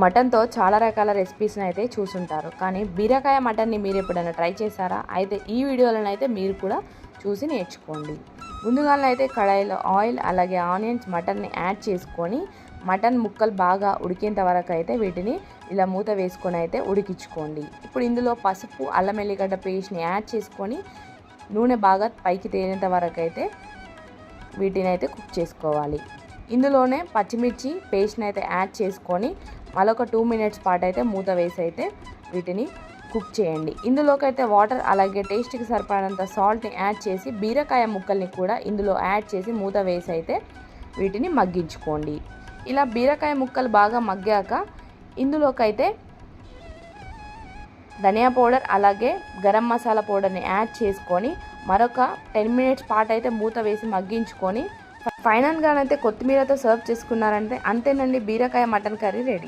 మటన్తో చాలా రకాల రెసిపీస్ని అయితే చూసుంటారు, కానీ బీరకాయ మటన్ని మీరు ఎప్పుడైనా ట్రై చేశారా? అయితే ఈ వీడియోలను అయితే మీరు కూడా చూసి నేర్చుకోండి. ముందుగానైతే కడాయిలో ఆయిల్ అలాగే ఆనియన్స్ మటన్ని యాడ్ చేసుకొని మటన్ ముక్కలు బాగా ఉడికేంత వరకు అయితే వీటిని ఇలా మూత వేసుకొని అయితే ఉడికించుకోండి. ఇప్పుడు ఇందులో పసుపు అల్లం ఎల్లిగడ్డ పేస్ట్ని యాడ్ చేసుకొని నూనె బాగా పైకి తేలేంత వరకు అయితే వీటిని అయితే కుక్ చేసుకోవాలి. ఇందులోనే పచ్చిమిర్చి పేస్ట్ని అయితే యాడ్ చేసుకొని మరొక 2 మినిట్స్ పాటు అయితే మూత వేసి అయితే వీటిని కుక్ చేయండి. ఇందులోకైతే వాటర్ అలాగే టేస్ట్కి సరిపడినంత సాల్ట్ని యాడ్ చేసి బీరకాయ ముక్కల్ని కూడా ఇందులో యాడ్ చేసి మూత వేసి అయితే వీటిని మగ్గించుకోండి. ఇలా బీరకాయ ముక్కలు బాగా మగ్గాక ఇందులోకైతే ధనియా పౌడర్ అలాగే గరం మసాలా పౌడర్ని యాడ్ చేసుకొని మరొక 10 మినిట్స్ పాటు అయితే మూత వేసి మగ్గించుకొని ఫైనల్గానైతే కొత్తిమీరతో సర్వ్ చేసుకున్నారంటే అంతేనండి, బీరకాయ మటన్ కర్రీ రెడీ.